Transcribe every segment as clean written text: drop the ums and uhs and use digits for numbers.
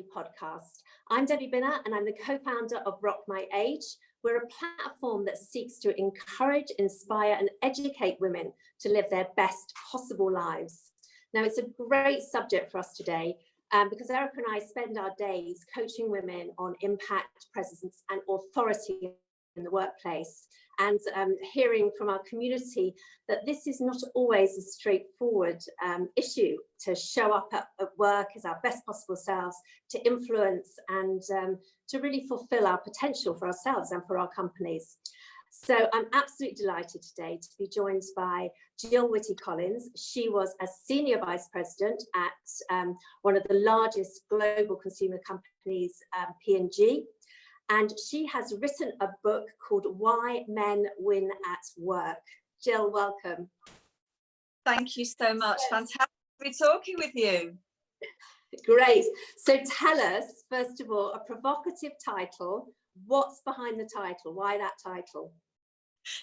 Likeability podcast. I'm Debbie Binner and I'm the co-founder of Rock My Age. We're a platform that seeks to encourage, inspire and educate women to live their best possible lives. Now, it's a great subject for us today because Erica and I spend our days coaching women on impact, presence and authority in the workplace, and hearing from our community that this is not always a straightforward issue to show up at work as our best possible selves, to influence and to really fulfill our potential for ourselves and for our companies. So I'm absolutely delighted today to be joined by Gill Whitty Collins. She was a senior vice president at one of the largest global consumer companies, P&G. And she has written a book called Why Men Win at Work. Gill, welcome. Thank you so much. Fantastic to be talking with you. Great. So tell us, first of all, a provocative title. What's behind the title? Why that title?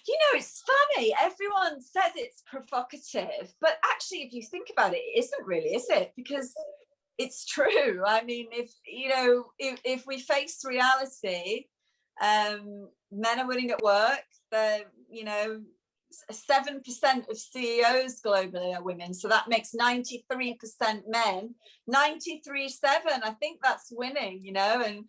You know, it's funny. Everyone says it's provocative, but actually, if you think about it, it isn't really, is it? Because it's true. I mean, if we face reality, men are winning at work. 7% of CEOs globally are women, so that makes 93% men. 93.7. I think that's winning. And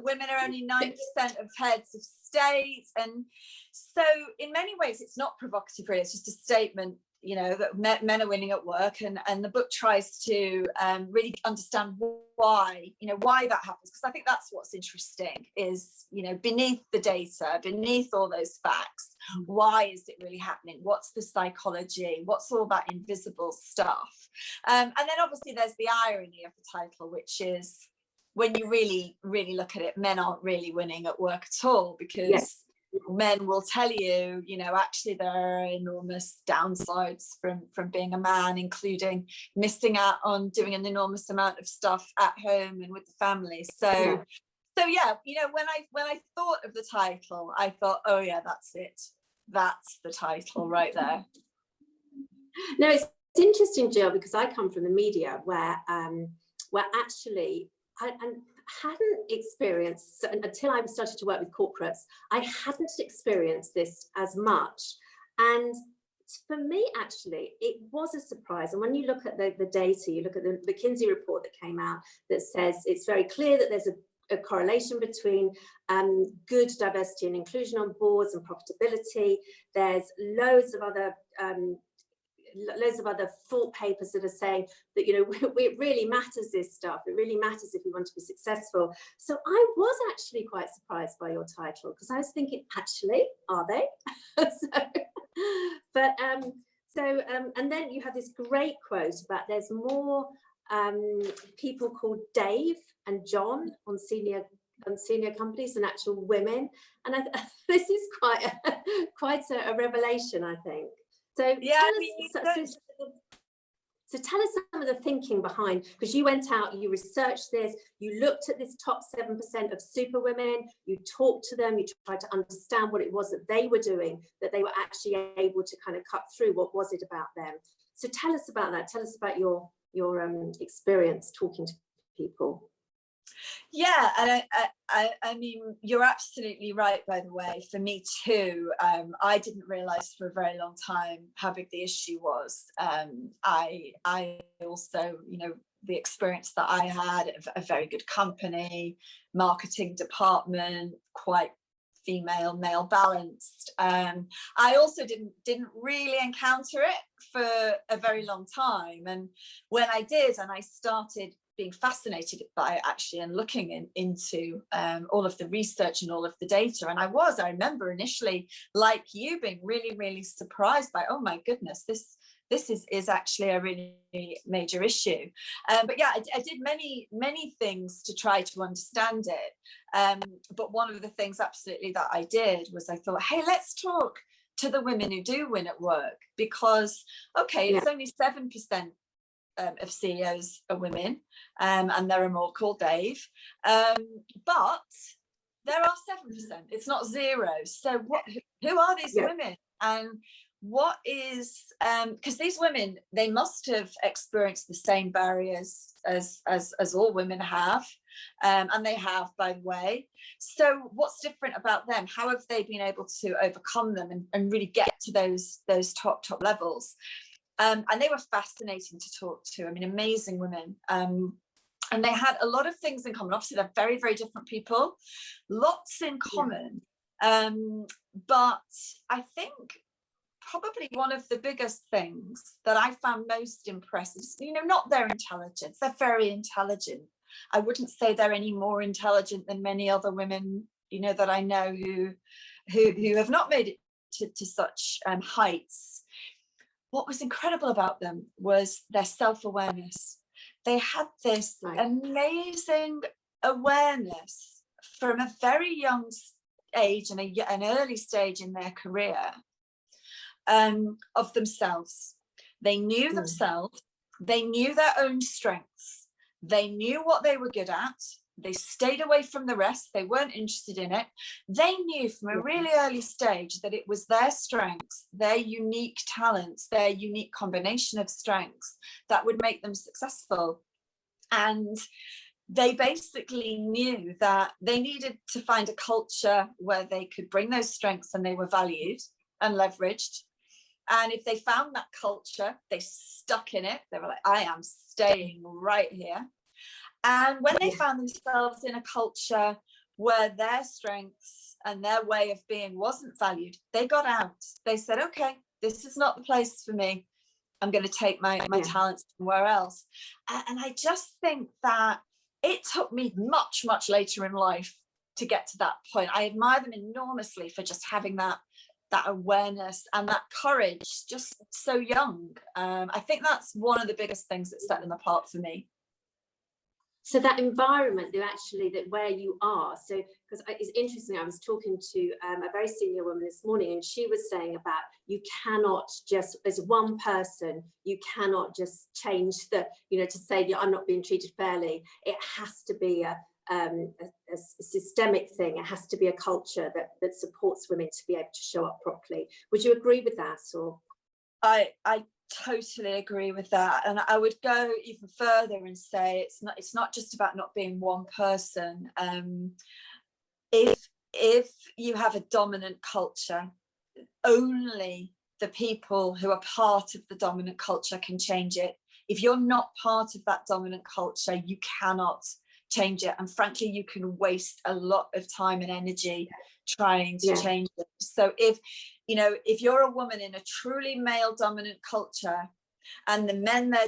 women are only 9% of heads of state, and so in many ways, it's not provocative. Really, it's just a statement. That men are winning at work, and the book tries to really understand why that happens, because I think that's what's interesting is, beneath the data, beneath all those facts, why is it really happening? What's the psychology? What's all that invisible stuff? And then obviously there's the irony of the title, which is when you really, really look at it, men aren't really winning at work at all, because yes. Men will tell you, actually there are enormous downsides from being a man, including missing out on doing an enormous amount of stuff at home and with the family. So yeah, when I thought of the title, I thought, oh yeah, that's it. That's the title right there. No, it's interesting, Jill, because I come from the media where actually I hadn't experienced, until I started to work with corporates, I hadn't experienced this as much. And for me, actually, it was a surprise. And when you look at the data, you look at the McKinsey report that came out that says it's very clear that there's a correlation between good diversity and inclusion on boards and profitability. There's loads of other thought papers that are saying that, it really matters, this stuff. It really matters if you want to be successful. So I was actually quite surprised by your title, because I was thinking, actually, are they? And then you have this great quote about there's more people called Dave and John on senior companies than actual women. And this is quite a revelation, I think. So yeah, tell us some of the thinking behind, because you went out, you researched this, you looked at this top 7% of super women, you talked to them, you tried to understand what it was that they were doing, that they were actually able to kind of cut through. What was it about them? So tell us about that. Tell us about your experience talking to people. Yeah, and I mean, you're absolutely right, by the way. For me too, I didn't realise for a very long time how big the issue was. I also, the experience that I had of a very good company, marketing department, quite female, male balanced. I also didn't really encounter it for a very long time. And when I did, and I started being fascinated by it actually, and looking into all of the research and all of the data. And I remember initially, like you, being really, really surprised by, oh my goodness, this is actually a really major issue. But yeah, I did many things to try to understand it. But one of the things absolutely that I did was I thought, hey, let's talk to the women who do win at work, because, okay, it's only 7% of CEOs are women, and there are more called Dave, but there are 7%. It's not zero. So who are these women, and what is, because these women, they must have experienced the same barriers as all women have, and they have, by the way. So what's different about them? How have they been able to overcome them and really get to those top levels? And they were fascinating to talk to. I mean, amazing women. And they had a lot of things in common. Obviously, they're very, very different people, lots in common. But I think probably one of the biggest things that I found most impressive, you know, not their intelligence. They're very intelligent. I wouldn't say they're any more intelligent than many other women, you know, that I know who have not made it to such heights. What was incredible about them was their self-awareness. They had this amazing awareness from a very young age and an early stage in their career, of themselves. They knew themselves, they knew their own strengths, they knew what they were good at, they stayed away from the rest, they weren't interested in it. They knew from a really early stage that it was their strengths, their unique talents, their unique combination of strengths that would make them successful. And they basically knew that they needed to find a culture where they could bring those strengths and they were valued and leveraged. And if they found that culture, they stuck in it. They were like, I am staying right here. And when they found themselves in a culture where their strengths and their way of being wasn't valued, they got out. They said, okay, this is not the place for me. I'm going to take my talents somewhere else. And I just think that it took me much, much later in life to get to that point. I admire them enormously for just having that awareness and that courage just so young. I think that's one of the biggest things that set them apart for me. So that environment, that where you are, so because it's interesting, I was talking to a very senior woman this morning, and she was saying about you cannot just, as one person, you cannot just change to say I'm not being treated fairly. It has to be a systemic thing. It has to be a culture that supports women to be able to show up properly. Would you agree with that? Or I totally agree with that, and I would go even further and say it's not just about not being one person. If you have a dominant culture, only the people who are part of the dominant culture can change it. If you're not part of that dominant culture, you cannot change it, and frankly you can waste a lot of time and energy trying to change it. So if you're a woman in a truly male dominant culture and the men there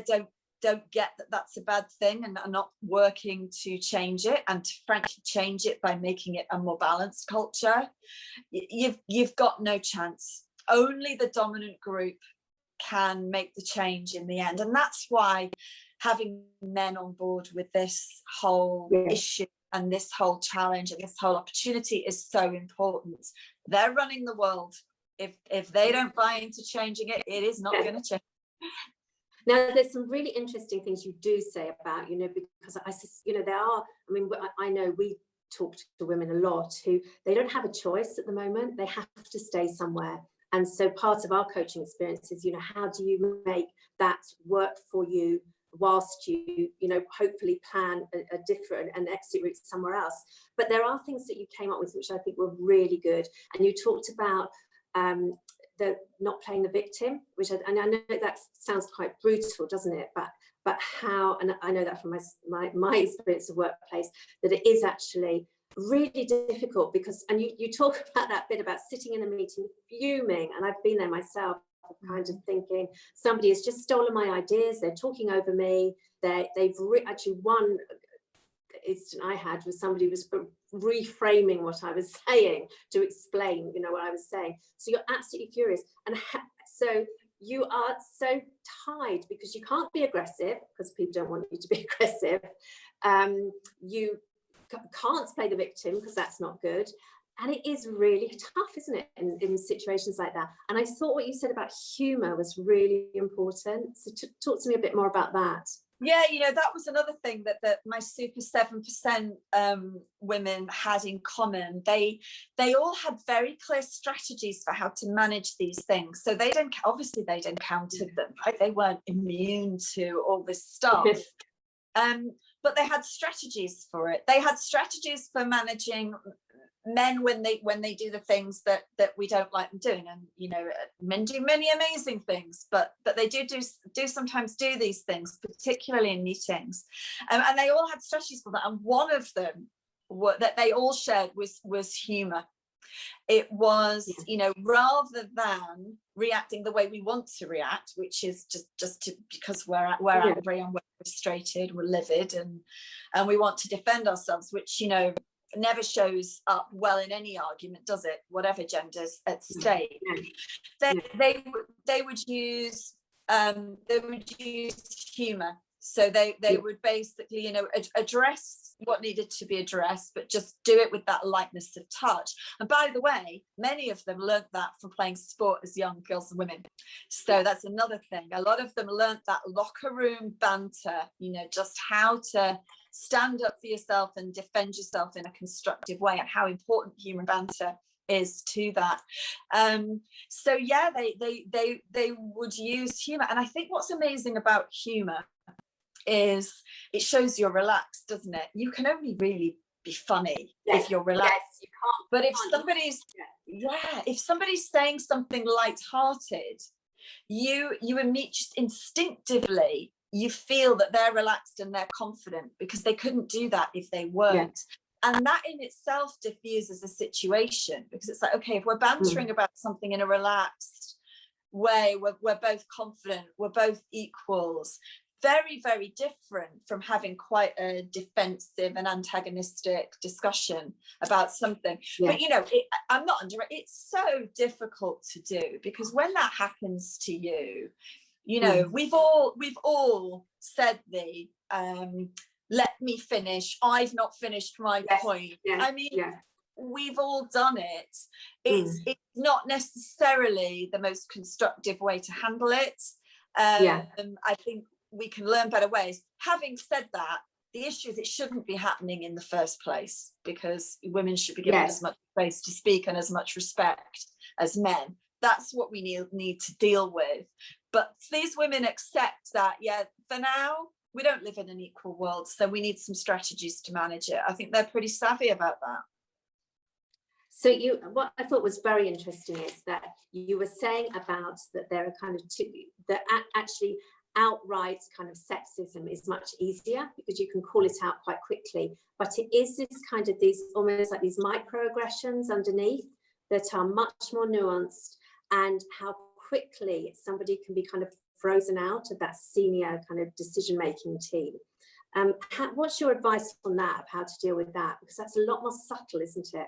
don't get that that's a bad thing and are not working to change it and to frankly change it by making it a more balanced culture, you've got no chance. Only the dominant group can make the change in the end. And that's why having men on board with this whole issue and this whole challenge and this whole opportunity is so important. They're running the world. If they don't buy into changing it, it is not going to change. Now, there's some really interesting things you do say about, because I know we talk to women a lot who they don't have a choice at the moment. They have to stay somewhere. And so part of our coaching experience is, how do you make that work for you whilst you hopefully plan a different an exit route somewhere else. But there are things that you came up with which I think were really good, and you talked about the not playing the victim, which and I know that sounds quite brutal, doesn't it? But how, and I know that from my experience of workplace, that it is actually really difficult because, and you talk about that bit about sitting in a meeting fuming, and I've been there myself, kind of thinking somebody has just stolen my ideas, they're talking over me, actually one incident I had was somebody was reframing what I was saying to explain what I was saying. So you're absolutely furious, and so you are so tied because you can't be aggressive because people don't want you to be aggressive. You can't play the victim because that's not good. And it is really tough, isn't it, in situations like that? And I thought what you said about humour was really important. So talk to me a bit more about that. Yeah, you know, that was another thing that my super 7% women had in common. They all had very clear strategies for how to manage these things. So they'd encountered them, right? They weren't immune to all this stuff. But they had strategies for it. They had strategies for managing men when they do the things that we don't like them doing. And you know, men do many amazing things, but they do sometimes do these things, particularly in meetings, and they all had strategies for that. And one of them that they all shared was humor. It was, you know, rather than reacting the way we want to react, which is because we're angry and we're frustrated, we're livid, and we want to defend ourselves, which, you know, never shows up well in any argument, does it? Whatever gender's at stake. They would use humor. So they would basically, you know, address what needed to be addressed, but just do it with that lightness of touch. And by the way, many of them learnt that from playing sport as young girls and women. So that's another thing. A lot of them learnt that locker room banter, you know, just how to stand up for yourself and defend yourself in a constructive way, and how important human banter is to that. So yeah, they would use humor. And I think what's amazing about humor is it shows you're relaxed, doesn't it? You can only really be funny if you're relaxed. Yes, you can't. But if somebody's saying something light-hearted, you just instinctively you feel that they're relaxed and they're confident, because they couldn't do that if they weren't. And that in itself diffuses a situation, because it's like, okay, if we're bantering about something in a relaxed way, we're both confident, we're both equals. Very, very different from having quite a defensive and antagonistic discussion about something. But you know, I'm not under it. It's so difficult to do, because when that happens to you, you know, we've all said the let me finish, I've not finished my point. I mean, we've all done it. It's not necessarily the most constructive way to handle it. I think we can learn better ways. Having said that, the issue is it shouldn't be happening in the first place, because women should be given as much space to speak and as much respect as men. That's what we need to deal with. But these women accept that, for now, we don't live in an equal world, so we need some strategies to manage it. I think they're pretty savvy about that. So what I thought was very interesting is that you were saying about that there are kind of two, that actually outright kind of sexism is much easier because you can call it out quite quickly, but it is this kind of these almost like these microaggressions underneath that are much more nuanced, and how quickly somebody can be kind of frozen out of that senior kind of decision-making team. What's your advice on that, of how to deal with that? Because that's a lot more subtle, isn't it?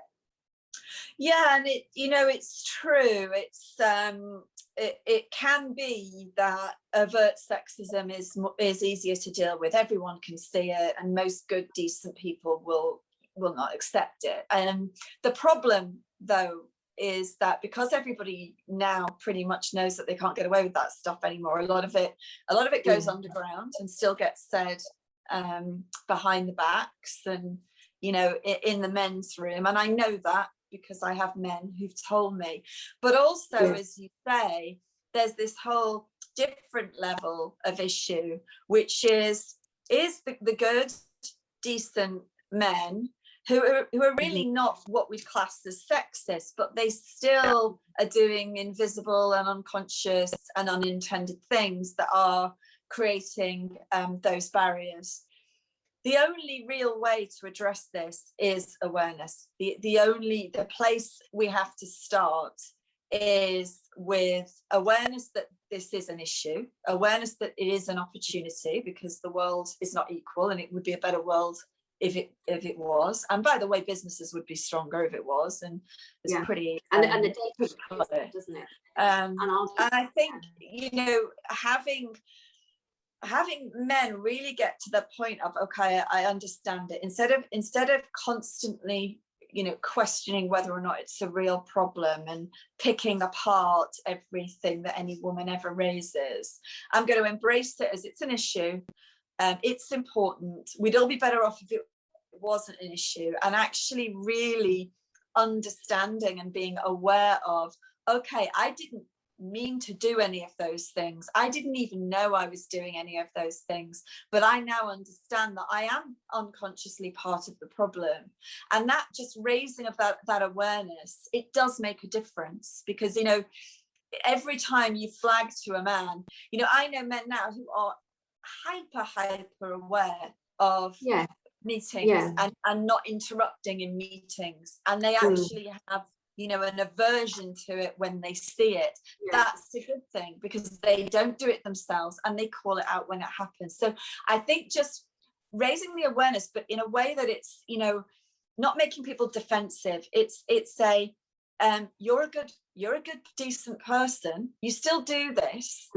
Yeah, and it's true. It can be that overt sexism is easier to deal with. Everyone can see it, and most good, decent people will not accept it. The problem, though, is that because everybody now pretty much knows that they can't get away with that stuff anymore, a lot of it goes underground and still gets said behind the backs and, you know, in the men's room. And I know that because I have men who've told me. But also, as you say, there's this whole different level of issue, which is the good, decent men who are really not what we'd class as sexist, but they still are doing invisible and unconscious and unintended things that are creating those barriers. The only real way to address this is awareness. The place we have to start is with awareness that this is an issue, awareness that it is an opportunity, because the world is not equal, and it would be a better world if it was. And by the way, businesses would be stronger if it was. And it's pretty and the data doesn't it? And I think, you know, having men really get to the point of, okay, I understand it, instead of constantly, you know, questioning whether or not it's a real problem and picking apart everything that any woman ever raises. I'm going to embrace it as it's an issue. It's important. We'd all be better off if it wasn't an issue, and actually really understanding and being aware of, okay, I didn't mean to do any of those things. I didn't even know I was doing any of those things, but I now understand that I am unconsciously part of the problem. And that just raising of that awareness, it does make a difference, because, you know, every time you flag to a man, you know, I know men now who are hyper aware of meetings and not interrupting in meetings, and they actually have, you know, an aversion to it when they see it. That's a good thing, because they don't do it themselves and they call it out when it happens. So I think just raising the awareness, but in a way that it's, you know, not making people defensive. It's a you're a good decent person, you still do this,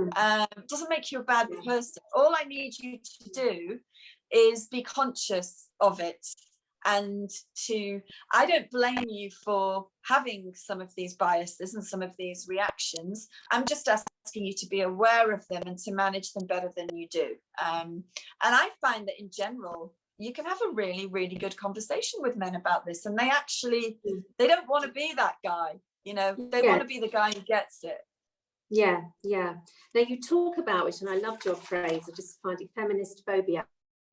doesn't make you a bad person. All I need you to do is be conscious of it, and I don't blame you for having some of these biases and some of these reactions. I'm just asking you to be aware of them and to manage them better than you do. And I find that in general, you can have a really, really good conversation with men about this, and they don't want to be that guy, you know, they want to be the guy who gets it. Now you talk about it, and I loved your phrase, I just find it feministphobia.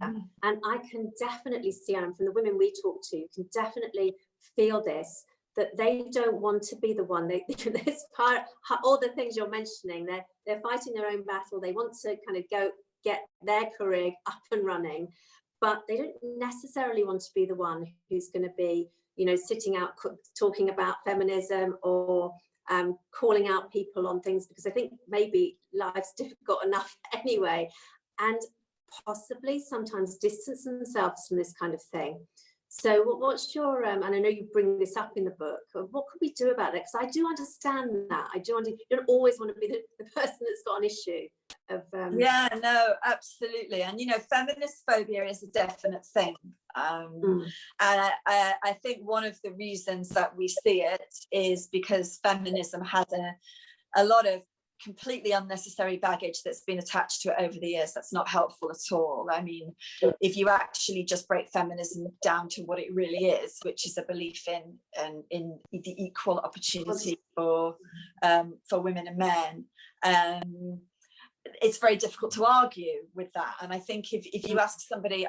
And I can definitely see, and from the women we talk to, you can definitely feel this, that they don't want to be the one. This part, all the things you're mentioning, they're fighting their own battle. They want to kind of go get their career up and running, but they don't necessarily want to be the one who's going to be, you know, sitting out talking about feminism or calling out people on things, because I think maybe life's difficult enough anyway, and possibly sometimes distance themselves from this kind of thing. So what's your and I know you bring this up in the book, what could we do about it? Because I do understand that. You don't always want to be the person that's got an issue of no, absolutely. And you know, feminist phobia is a definite thing, and I think one of the reasons that we see it is because feminism has a lot of completely unnecessary baggage that's been attached to it over the years. That's not helpful at all. I mean, if you actually just break feminism down to what it really is, which is a belief in the equal opportunity for women and men, it's very difficult to argue with that. And I think if you ask somebody,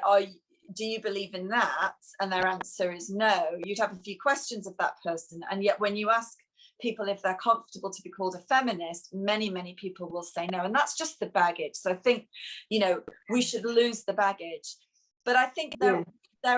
do you believe in that, and their answer is no, you'd have a few questions of that person. And yet when you ask people if they're comfortable to be called a feminist, many people will say no, and that's just the baggage. So I think, you know, we should lose the baggage. But I think there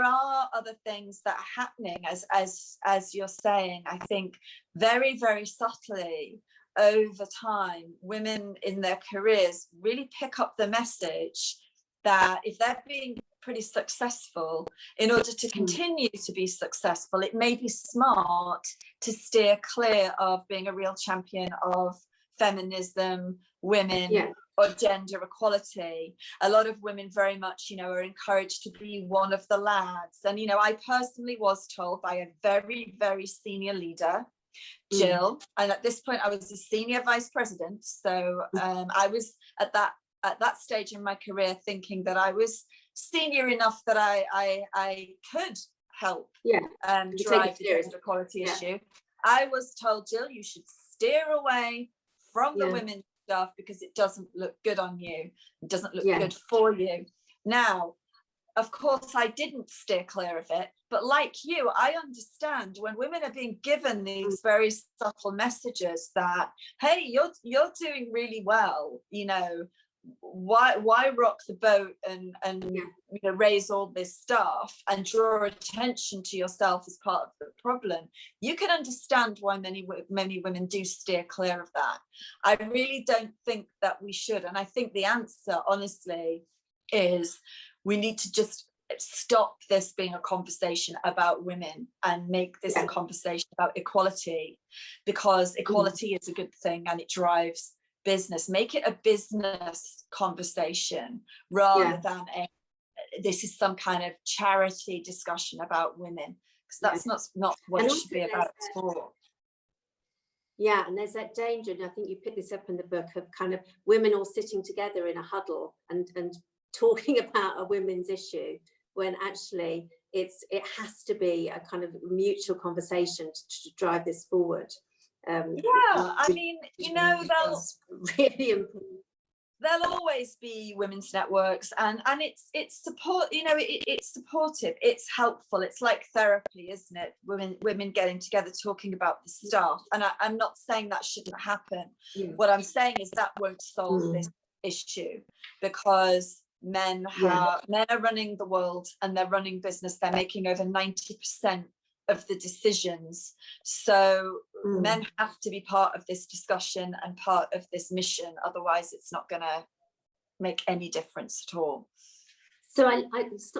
are other things that are happening, as you're saying. I think very, very subtly over time, women in their careers really pick up the message that if they're being pretty successful, in order to continue to be successful, it may be smart to steer clear of being a real champion of feminism, women, or gender equality. A lot of women very much, you know, are encouraged to be one of the lads. And, you know, I personally was told by a very, very senior leader, Gill, and at this point I was a senior vice president. So I was at that stage in my career thinking that I was senior enough that I could help drive the gender equality issue. I was told, Gill, you should steer away from the women's stuff because it doesn't look good on you. It doesn't look good for you. Now, of course, I didn't steer clear of it, but like you, I understand when women are being given these very subtle messages that, hey, you're doing really well, you know, why rock the boat and you know, raise all this stuff and draw attention to yourself as part of the problem. You can understand why many women do steer clear of that. I really don't think that we should, and I think the answer, honestly, is we need to just stop this being a conversation about women and make this a conversation about equality, because equality is a good thing and it drives business. Make it a business conversation rather than this is some kind of charity discussion about women, because that's not what it should be about at all. Yeah, and there's that danger, and I think you pick this up in the book, of kind of women all sitting together in a huddle and talking about a women's issue when actually it has to be a kind of mutual conversation to drive this forward. I mean, you know, really important. There'll always be women's networks, and it's support, you know, it's supportive, it's helpful, it's like therapy, isn't it? Women getting together talking about the stuff, and I'm not saying that shouldn't happen. What I'm saying is that won't solve this issue, because men are running the world, and they're running business, they're making over 90% of the decisions, so men have to be part of this discussion and part of this mission, otherwise it's not going to make any difference at all. So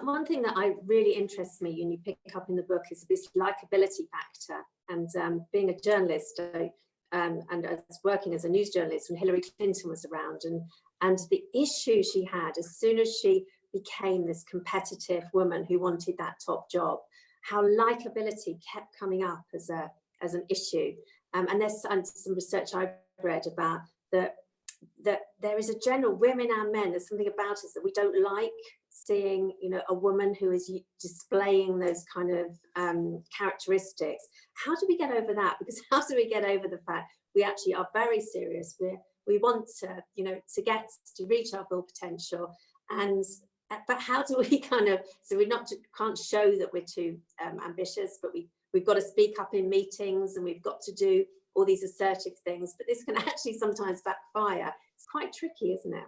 one thing that really interests me, and you pick up in the book, is this likability factor. And being a journalist and working as a news journalist when Hillary Clinton was around, and the issue she had as soon as she became this competitive woman who wanted that top job, how likability kept coming up as an issue. And there's some research I've read about that there is a general, women and men, there's something about us that we don't like seeing, you know, a woman who is displaying those kind of characteristics. How do we get over that? Because how do we get over the fact we actually are very serious? We want to, you know, to reach our full potential, but how do we kind of, so we can't show that we're too ambitious, but we've got to speak up in meetings, and we've got to do all these assertive things, but this can actually sometimes backfire. It's quite tricky, isn't it?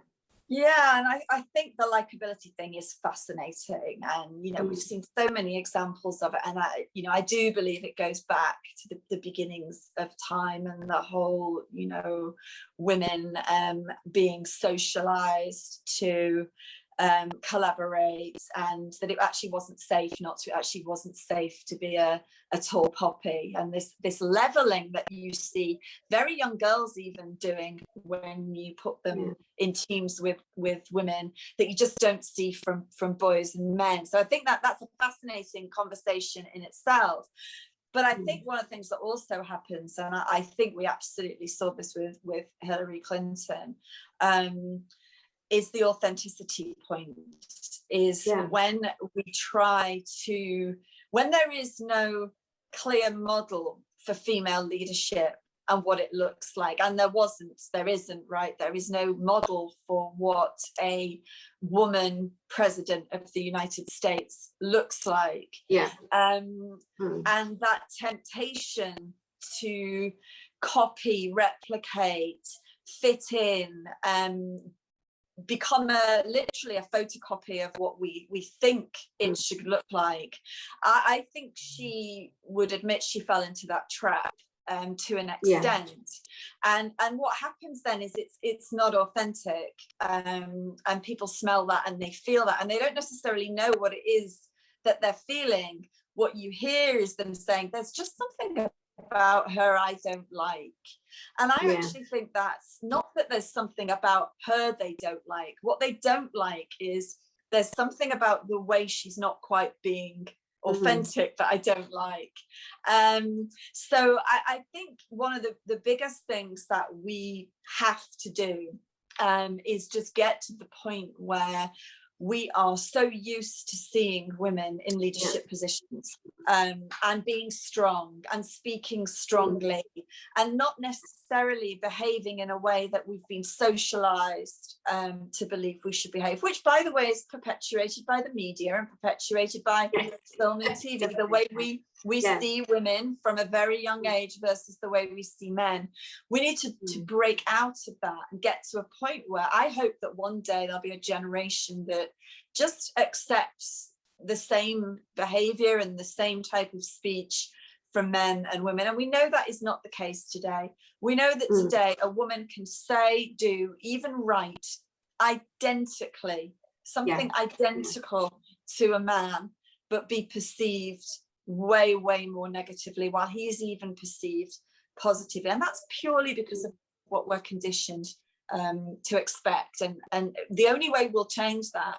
Yeah, and I think the likability thing is fascinating, and you know, we've seen so many examples of it, and I do believe it goes back to the beginnings of time, and the whole, you know, women being socialized to collaborate, and that it actually wasn't safe to be a tall poppy, and this leveling that you see very young girls even doing when you put them in teams with women, that you just don't see from boys and men. So I think that's a fascinating conversation in itself. But I think one of the things that also happens, and I think we absolutely saw this with Hillary Clinton, is the authenticity point, is when there is no clear model for female leadership and what it looks like, and there is no model for what a woman president of the United States looks like, and that temptation to copy, replicate, fit in, become literally a photocopy of what we think it should look like. I think she would admit she fell into that trap to an extent, and what happens then is it's not authentic, and people smell that and they feel that, and they don't necessarily know what it is that they're feeling. What you hear is them saying, there's just something about her I don't like. And I actually think that's not that there's something about her they don't like. What they don't like is there's something about the way she's not quite being authentic that I don't like. So I think one of the biggest things that we have to do is just get to the point where we are so used to seeing women in leadership positions, and being strong and speaking strongly, and not necessarily behaving in a way that we've been socialized to believe we should behave, which, by the way, is perpetuated by the media and perpetuated by film and TV, the way we see women from a very young age versus the way we see men. We need to break out of that and get to a point where I hope that one day there'll be a generation that just accepts the same behavior and the same type of speech from men and women. And we know that is not the case today. We know that today a woman can say, do, even write identically, something identical to a man, but be perceived way more negatively, while he's even perceived positively. And that's purely because of what we're conditioned to expect, and the only way we'll change that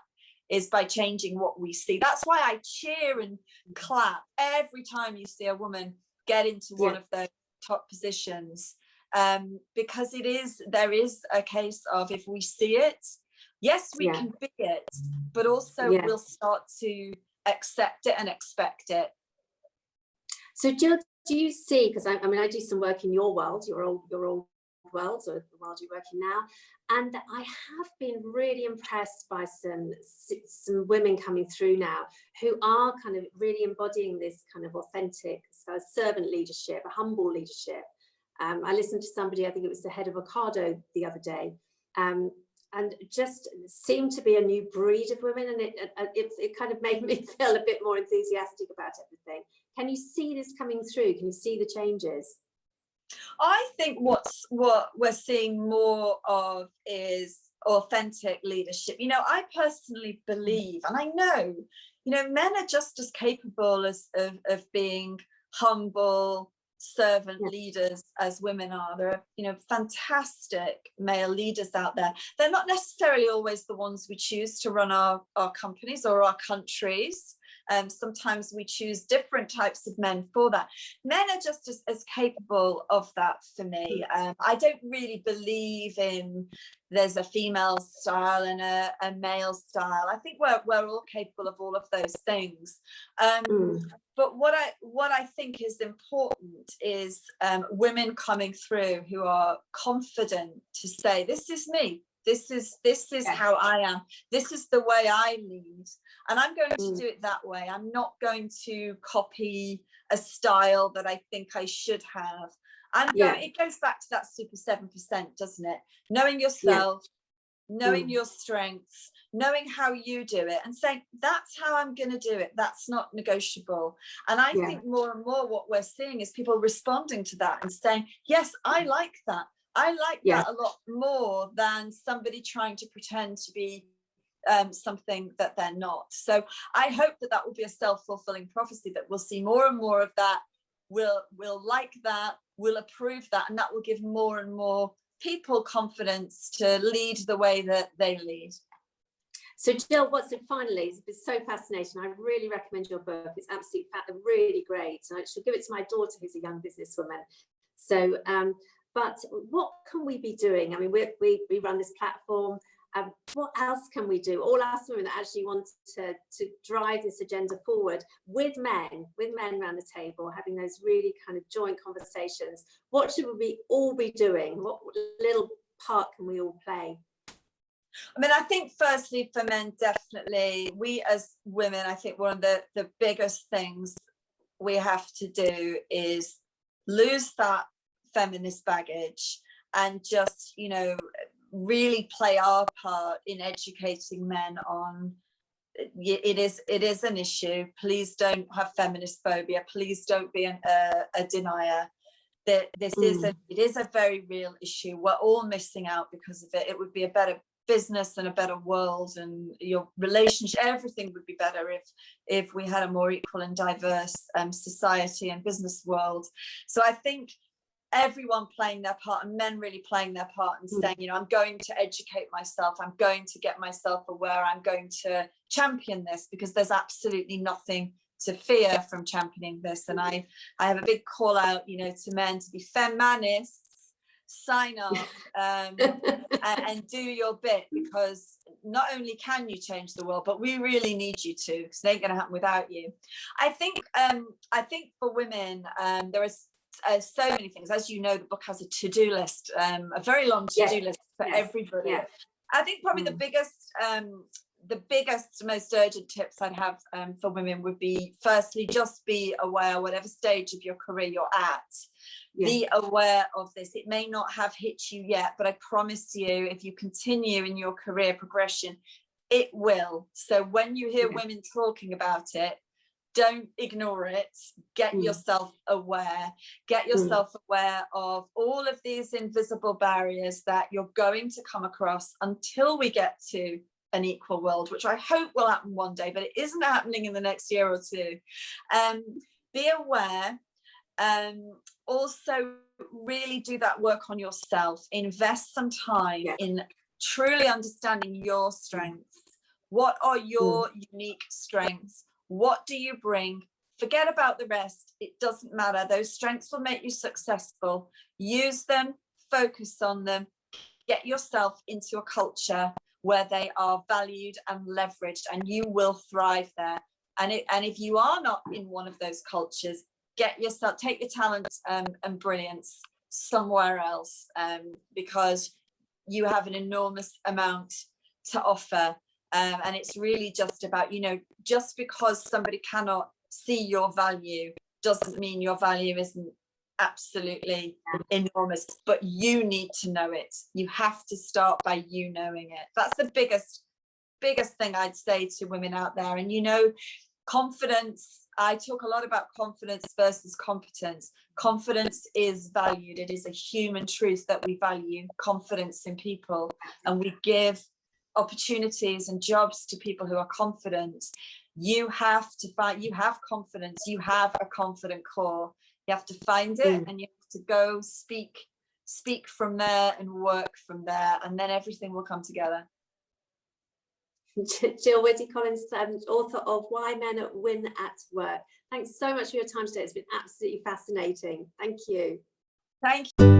is by changing what we see. That's why I cheer and clap every time you see a woman get into one of those top positions, because there is a case of, if we see it, Yes, we can be it, but also we'll start to accept it and expect it. So Jill, do you see, because I mean, I do some work in your world, your old world, or the world you're working now, and I have been really impressed by some women coming through now who are kind of really embodying this kind of authentic servant leadership, a humble leadership. I listened to somebody, I think it was the head of Ocado the other day, and just seemed to be a new breed of women, and it kind of made me feel a bit more enthusiastic about everything. Can you see this coming through? Can you see the changes? I think what we're seeing more of is authentic leadership. You know, I personally believe, and I know, you know, men are just as capable of being humble servant leaders as women are. There are, you know, fantastic male leaders out there. They're not necessarily always the ones we choose to run our companies or our countries. Sometimes we choose different types of men for that. Men are just as capable of that for me. I don't really believe in there's a female style and a male style. I think we're all capable of all of those things. But what I think is important is women coming through who are confident to say, this is me. This is how I am. This is the way I lead. And I'm going to do it that way. I'm not going to copy a style that I think I should have. It goes back to that super 7%, doesn't it? Knowing yourself, knowing your strengths, knowing how you do it, and saying, that's how I'm going to do it. That's not negotiable. And I think more and more what we're seeing is people responding to that and saying, yes, I like that. I like that a lot more than somebody trying to pretend to be something that they're not. So I hope that will be a self-fulfilling prophecy, that we'll see more and more of that. We'll like that, we'll approve that, and that will give more and more people confidence to lead the way that they lead. So Jill, finally, it's been so fascinating. I really recommend your book. It's absolutely really great. And I should give it to my daughter, who's a young businesswoman. So but what can we be doing? I mean, we run this platform. What else can we do? All us women that actually want to drive this agenda forward with men around the table, having those really kind of joint conversations. What should we all be doing? What little part can we all play? I mean, I think firstly for men, definitely, we as women, I think one of the biggest things we have to do is lose that feminist baggage and just, you know, really play our part in educating men on it is an issue. Please don't have feminist phobia. Please don't be a denier. That it is a very real issue. We're all missing out because of it. It would be a better business and a better world, and your relationship, everything would be better if we had a more equal and diverse society and business world. So I think everyone playing their part, and men really playing their part and saying, you know, I'm going to educate myself, I'm going to get myself aware, I'm going to champion this, because there's absolutely nothing to fear from championing this. And I have a big call out, you know, to men to be feminists. Sign up and do your bit, because not only can you change the world, but we really need you to, because it ain't going to happen without you. I think for women, there is so many things. As you know, the book has a to-do list, a very long to-do list for everybody. I think probably the biggest, most urgent tips I'd have for women would be, firstly, just be aware, whatever stage of your career you're at, be aware of this. It may not have hit you yet, but I promise you, if you continue in your career progression, it will. So when you hear women talking about it, don't ignore it. Get yourself aware. Get yourself aware of all of these invisible barriers that you're going to come across until we get to an equal world, which I hope will happen one day, but it isn't happening in the next year or two. Be aware. Also, really do that work on yourself. Invest some time in truly understanding your strengths. What are your unique strengths? What do you bring? Forget about the rest. It doesn't matter. Those strengths will make you successful. Use them, focus on them, get yourself into a culture where they are valued and leveraged, and you will thrive there. And if you are not in one of those cultures, take your talents and brilliance somewhere else, because you have an enormous amount to offer. And it's really just about, you know, just because somebody cannot see your value doesn't mean your value isn't absolutely enormous, but you need to know it. You have to start by you knowing it. That's the biggest thing I'd say to women out there. And, you know, confidence, I talk a lot about confidence versus competence. Confidence is valued. It is a human truth that we value confidence in people, and we give opportunities and jobs to people who are confident. You have to find, you have confidence, you have a confident core. You have to find it, and you have to go speak from there and work from there, and then everything will come together. Gill Whitty Collins, author of Why Men Win at Work. Thanks so much for your time today. It's been absolutely fascinating. Thank you. Thank you.